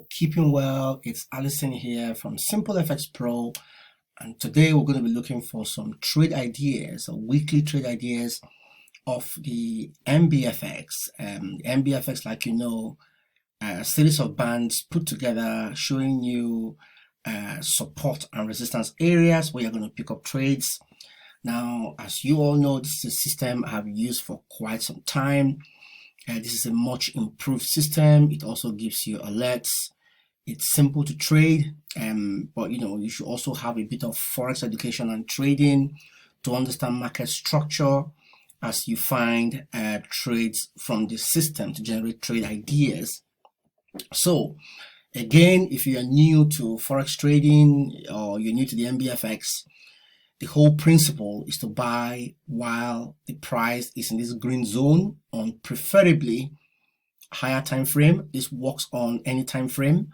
keeping well. It's Allison here from Mbfx Pro, and today we're going to be looking for some trade ideas or weekly trade ideas of the Mbfx. Mbfx, like you know, a series of bands put together showing you support and resistance areas where you're going to pick up trades. Now, as you all know, this is a system I have used for quite some time. This is a much improved system. It also gives you alerts. It's simple to trade, but you should also have a bit of forex education and trading to understand market structure as you find trades from the system to generate trade ideas. So again, if you are new to forex trading or you're new to the Mbfx, the whole principle is to buy while the price is in this green zone on preferably higher time frame. This works on any time frame,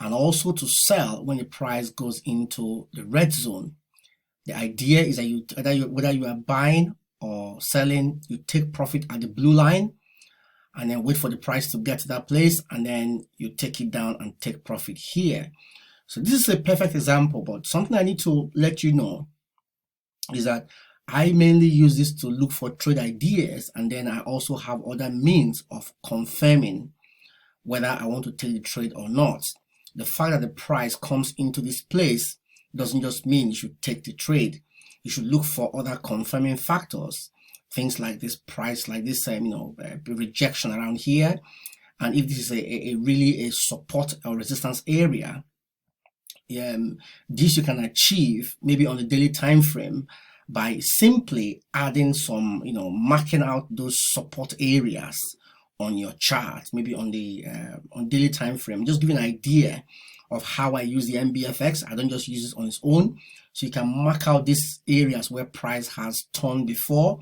and also to sell when the price goes into the red zone. The idea is that whether you are buying or selling, you take profit at the blue line and then wait for the price to get to that place, and then you take it down and take profit here. So this is a perfect example, but something I need to let you know is that I mainly use this to look for trade ideas, and then I also have other means of confirming whether I want to take the trade or not. The fact that the price comes into this place doesn't just mean you should take the trade. You should look for other confirming factors, things like this price, like this rejection around here, and if this is really a support or resistance area. This you can achieve maybe on the daily time frame by simply adding some, marking out those support areas on your chart, maybe on the on daily time frame. Just give you an idea of how I use the Mbfx. I don't just use it on its own, so you can mark out these areas where price has turned before,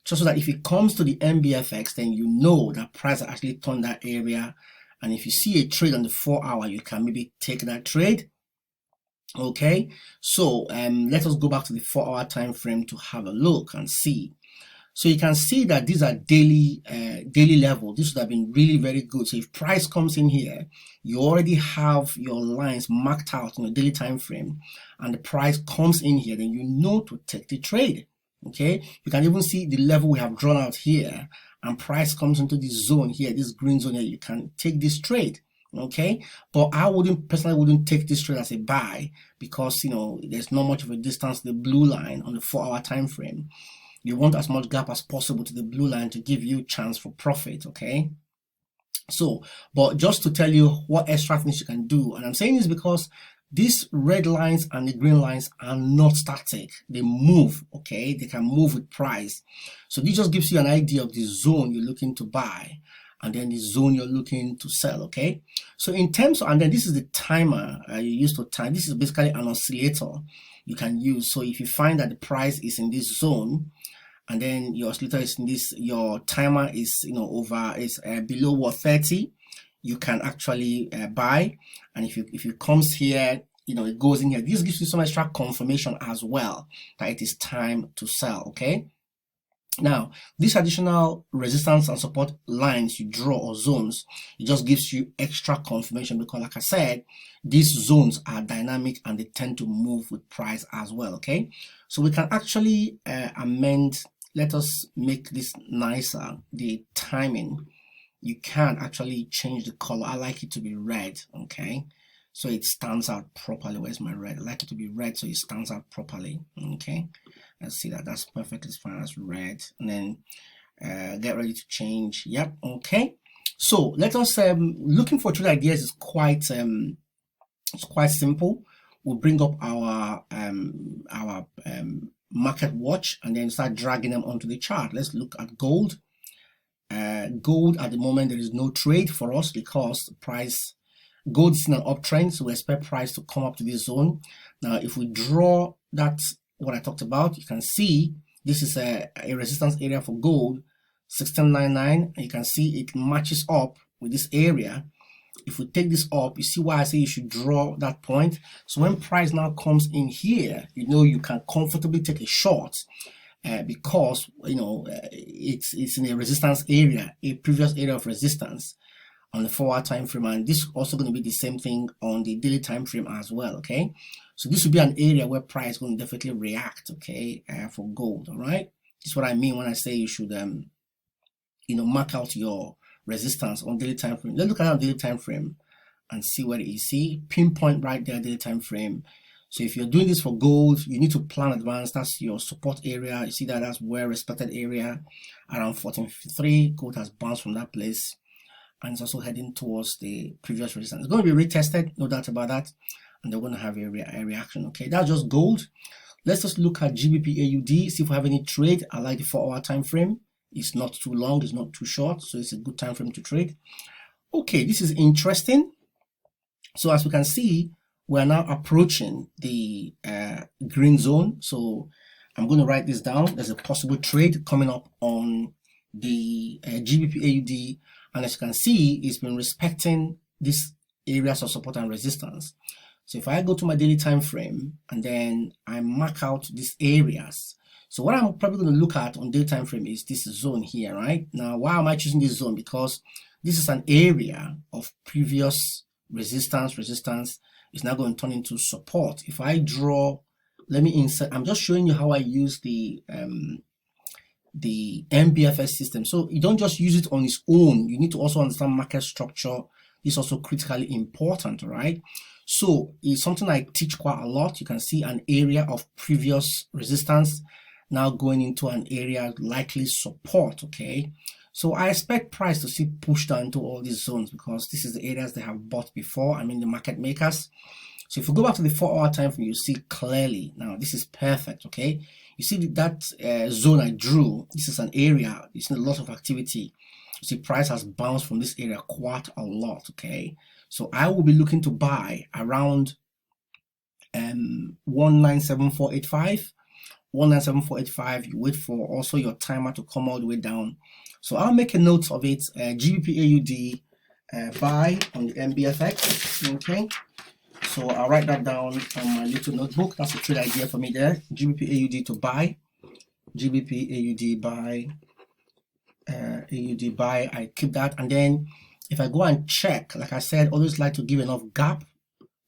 just so that if it comes to the Mbfx, then you know that price has actually turned that area, and if you see a trade on the 4-hour, you can maybe take that trade. Okay, so let us go back to the 4-hour time frame to have a look and see. So you can see that these are daily level. This would have been really very good. So if price comes in here, you already have your lines marked out in the daily time frame, and the price comes in here, then you know to take the trade. Okay, you can even see the level we have drawn out here, and price comes into this zone here, this green zone here. You can take this trade. Okay, but I personally wouldn't take this trade as a buy, because there's not much of a distance to the blue line on the 4-hour time frame. You want as much gap as possible to the blue line to give you chance for profit. Okay, so but just to tell you what extra things you can do, and I'm saying this because these red lines and the green lines are not static. They move. Okay, they can move with price. So this just gives you an idea of the zone you're looking to buy, and then the zone you're looking to sell. Okay, so in terms of, and then this is the timer you use to time. This is basically an oscillator you can use. So if you find that the price is in this zone, and then your oscillator is in this, your timer is below what, 30, you can actually buy. And if it comes here, it goes in here. This gives you some extra confirmation as well that it is time to sell. Okay, now these additional resistance and support lines you draw, or zones, it just gives you extra confirmation, because like I said, these zones are dynamic and they tend to move with price as well. Okay, so we can actually amend. Let us make this nicer. The timing, you can actually change the color. I like it to be red. Okay, so it stands out properly. Where's my red? I like it to be red so it stands out properly. Okay, let's see that. That's perfectly fine as red. And then get ready to change. Yep. Okay, so let us looking for trade ideas is quite simple. We'll bring up our market watch and then start dragging them onto the chart. Let's look at gold. Gold at the moment, there is no trade for us because gold is in an uptrend, so we expect price to come up to this zone. Now if we draw that, what I talked about, you can see this is a resistance area for gold, 1699, and you can see it matches up with this area. If we take this up, you see why I say you should draw that point. So when price now comes in here, you can comfortably take a short because it's in a resistance area, a previous area of resistance. on the 4-hour time frame, and this is also going to be the same thing on the daily time frame as well. Okay, so this will be an area where price is going to definitely react, okay, for gold. All right, this is what I mean when I say you should mark out your resistance on daily time frame. Let's look at our daily time frame and see what it is. See, pinpoint right there, daily time frame. So if you're doing this for gold, you need to plan advance. That's your support area. You see that that's well respected area around 1453. Gold has bounced from that place, and it's also heading towards the previous resistance. It's going to be retested, no doubt about that, and they're going to have a reaction. Okay, that's just gold. Let's just look at GBP AUD, see if we have any trade. I like the 4-hour time frame. It's not too long, it's not too short, so it's a good time frame to trade. Okay, this is interesting. So as we can see, we're now approaching the green zone. So I'm going to write this down. There's a possible trade coming up on the GBP AUD, and as you can see, it's been respecting these areas of support and resistance. So if I go to my daily time frame and then I mark out these areas, so what I'm probably going to look at on daily time frame is this zone here, right? Now, why am I choosing this zone? Because this is an area of previous resistance is now going to turn into support. If I draw, let me insert, I'm just showing you how I use the Mbfx system. So you don't just use it on its own, you need to also understand market structure. It's also critically important, right? So it's something I teach quite a lot. You can see an area of previous resistance now going into an area likely support. Okay, so I expect price to see pushed down into all these zones because this is the areas they have bought before. I mean the market makers. So if we go back to the 4-hour time frame, you see clearly now this is perfect. Okay, you see that zone I drew, this is an area, it's a lot of activity. You see price has bounced from this area quite a lot. Okay, so I will be looking to buy around 197485. 197485. You wait for also your timer to come all the way down. So I'll make a note of it. GBP AUD buy on the Mbfx. Okay, so I'll write that down on my little notebook. That's a trade idea for me there. GBP AUD to buy. GBP AUD buy. AUD buy. I keep that, and then if I go and check, like I said, always like to give enough gap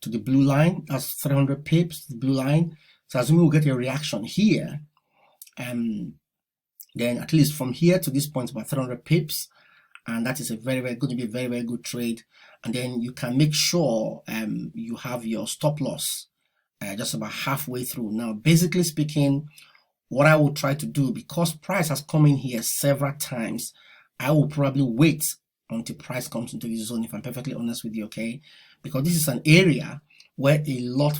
to the blue line. That's 300 pips. The blue line. So assuming we'll get a reaction here, then at least from here to this point about 300 pips, and that is a very going to be a very good trade. And then you can make sure you have your stop loss just about halfway through. Now, basically speaking, what I will try to do, because price has come in here several times, I will probably wait until price comes into this zone, if I'm perfectly honest with you. Okay, because this is an area where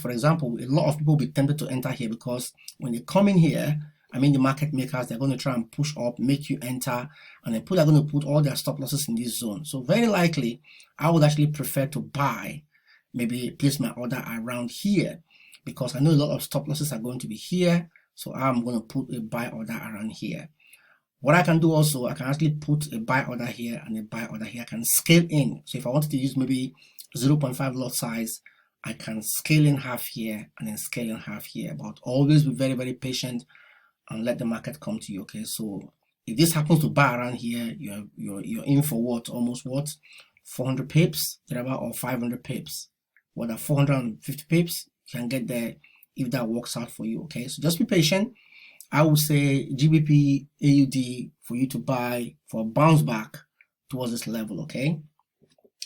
for example, a lot of people will be tempted to enter here, because when they come in here, I mean the market makers, they're going to try and push up, make you enter, and then people are going to put all their stop losses in this zone. So very likely, I would actually prefer to buy, maybe place my order around here, because I know a lot of stop losses are going to be here. So I'm going to put a buy order around here. What I can do also, I can actually put a buy order here and a buy order here. I can scale in. So if I wanted to use maybe 0.5 lot size, I can scale in half here and then scale in half here, but always be very patient and let the market come to you. Okay, so if this happens to buy around here, you're in for what? Almost what? 400 pips, thereabout, or 500 pips. What are 450 pips? You can get there if that works out for you. Okay, so just be patient. I would say GBP AUD for you to buy for a bounce back towards this level. Okay,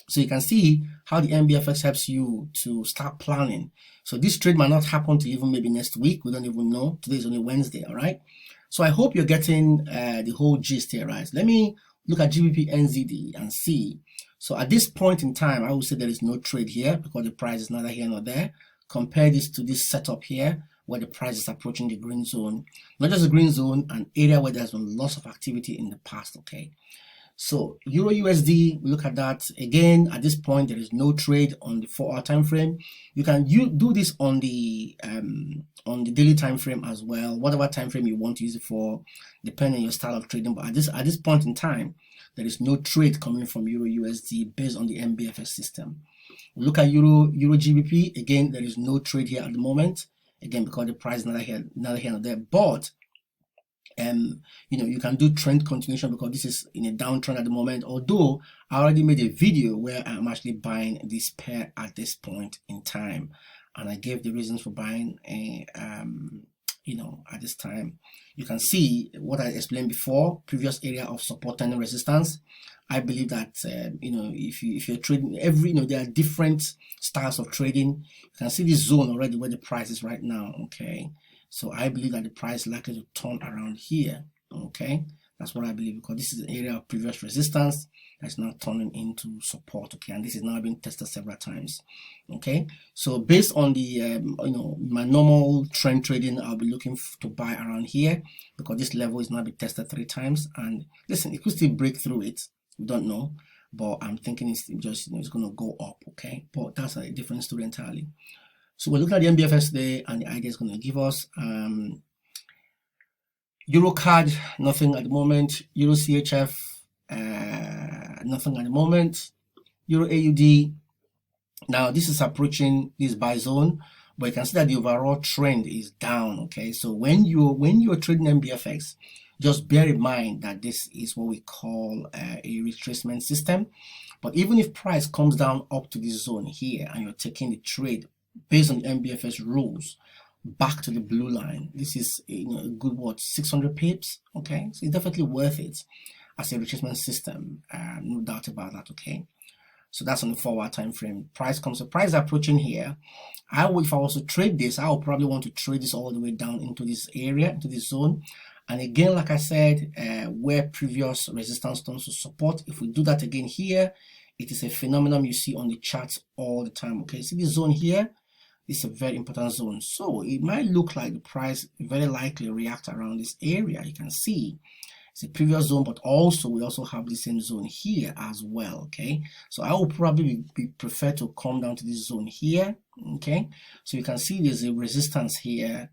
so you can see how the Mbfx helps you to start planning. So this trade might not happen to even maybe next week. We don't even know. Today is only Wednesday. All right, so I hope you're getting the whole gist here, right? Let me look at GBP NZD and see. So at this point in time, I would say there is no trade here because the price is neither here nor there. Compare this to this setup here where the price is approaching the green zone. Not just the green zone, an area where there's been lots of activity in the past. Okay, so Euro USD, we look at that again. At this point, there is no trade on the 4-hour time frame. You can do this on the daily time frame as well, whatever time frame you want to use it for, depending on your style of trading. But at this point in time, there is no trade coming from Euro USD based on the Mbfx system. We look at Euro GBP again. There is no trade here at the moment, again because the price is neither here nor there. But You can do trend continuation because this is in a downtrend at the moment, although I already made a video where I'm actually buying this pair at this point in time, and I gave the reasons for buying at this time. You can see what I explained before, previous area of support and resistance. I believe that if you're trading there are different styles of trading. You can see this zone already where the price is right now. Okay, so I believe that the price is likely to turn around here. Okay, that's what I believe, because this is an area of previous resistance that's now turning into support. Okay, and this is now being tested several times. Okay, so based on the my normal trend trading, I'll be looking to buy around here because this level is now being tested 3 times. And listen, it could still break through it. We don't know, but I'm thinking it's just it's going to go up. Okay, but that's a different story entirely. So we're looking at the Mbfx today, and the idea is going to give us Euro CAD, nothing at the moment. Euro CHF, nothing at the moment. Euro AUD. Now this is approaching this buy zone, but you can see that the overall trend is down. Okay, so when you're trading Mbfx, just bear in mind that this is what we call a retracement system. But even if price comes down up to this zone here and you're taking the trade based on the Mbfx rules back to the blue line, this is a good 600 pips. Okay, so it's definitely worth it as a retracement system, no doubt about that. Okay, so that's on the 4-hour time frame. Price approaching here. If I was to trade this, I would probably want to trade this all the way down into this area, into this zone. And again, like I said, where previous resistance turns to support, if we do that again here, it is a phenomenon you see on the charts all the time. Okay, see this zone here? This is a very important zone. So it might look like the price very likely react around this area. You can see it's a previous zone, but also we also have the same zone here as well. Okay, so I will probably prefer to come down to this zone here. Okay, so you can see there's a resistance here,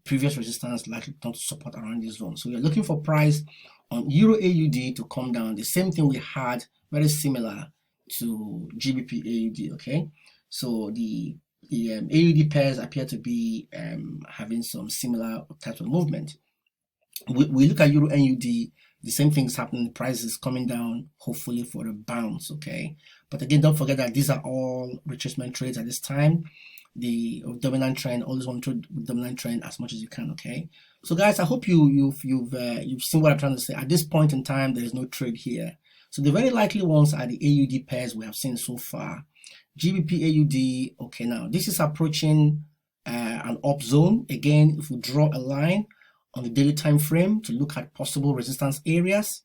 previous resistance likely to support around this zone. So we're looking for price on Euro AUD to come down. The same thing we had, very similar to GBP AUD. Okay, so the AUD pairs appear to be having some similar types of movement. We look at Euro NUD, the same thing's happening. The price is coming down, hopefully for a bounce. Okay, but again, don't forget that these are all retracement trades at this time. The dominant trend, always want to trade with dominant trend as much as you can. Okay, so guys, I hope you've seen what I'm trying to say. At this point in time, there is no trade here. So the very likely ones are the AUD pairs we have seen so far. GBP AUD. Okay, now this is approaching an up zone. Again, if we draw a line on the daily time frame to look at possible resistance areas.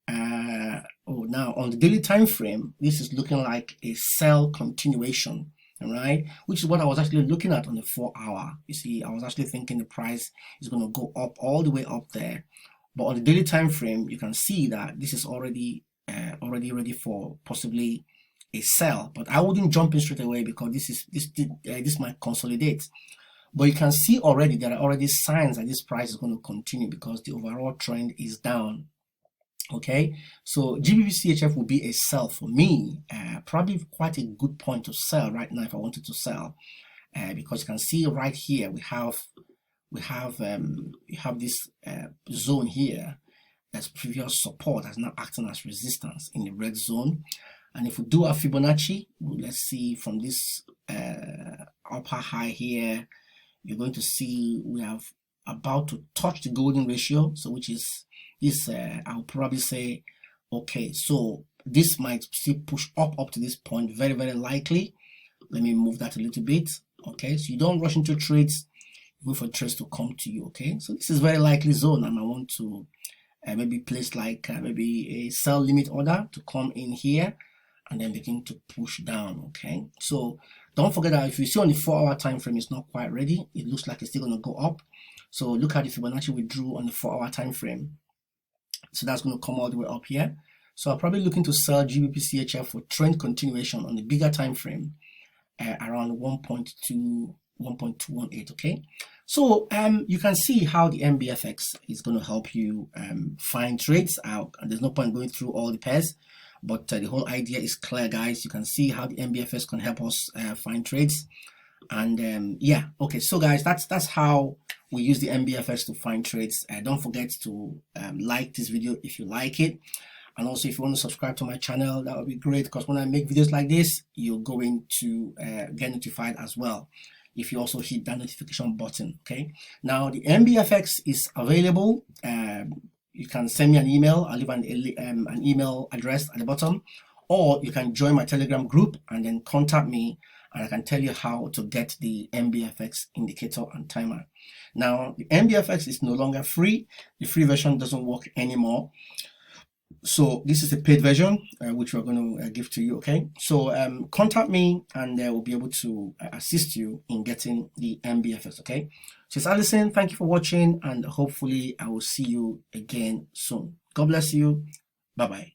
Now on the daily time frame, this is looking like a sell continuation, all right, which is what I was actually looking at on the 4-hour. You see, I was actually thinking the price is going to go up all the way up there, but on the daily time frame, you can see that this is already ready for possibly a sell. But I wouldn't jump in straight away because this might consolidate. But you can see already there are already signs that this price is going to continue because the overall trend is down. Okay, so GBP CHF will be a sell for me. Probably quite a good point to sell right now if I wanted to sell, because you can see right here we have this zone here that's previous support that's now acting as resistance in the red zone. And if we do a Fibonacci, let's see from this upper high here, you're going to see we have about to touch the golden ratio, so which is this. I'll probably say, okay, so this might still push up to this point, very likely. Let me move that a little bit. Okay, so you don't rush into trades, wait for trades to come to you. Okay, so this is very likely zone, and I want to maybe place like maybe a sell limit order to come in here and then begin to push down. Okay, so don't forget that if you see on the 4-hour time frame, it's not quite ready. It looks like it's still going to go up. So look at the Fibonacci we drew on the 4-hour time frame. So that's going to come all the way up here. So I'm probably looking to sell GBP CHF for trend continuation on the bigger time frame, around 1.218. Okay, so you can see how the Mbfx is going to help you find trades out, and there's no point going through all the pairs. But the whole idea is clear, guys. You can see how the Mbfx can help us find trades. And yeah, okay, so guys, that's how we use the Mbfx to find trades. Don't forget to like this video if you like it, and also if you want to subscribe to my channel, that would be great, because when I make videos like this, you're going to get notified as well if you also hit that notification button. Okay, now the Mbfx is available. You can send me an email. I'll leave an email address at the bottom, or you can join my Telegram group and then contact me, and I can tell you how to get the Mbfx indicator and timer. Now, the Mbfx is no longer free. The free version doesn't work anymore. So this is the paid version, which we're going to give to you. Okay, so contact me, and we'll be able to assist you in getting the Mbfx. Okay, so it's Allison. Thank you for watching, and hopefully I will see you again soon. God bless you. Bye bye.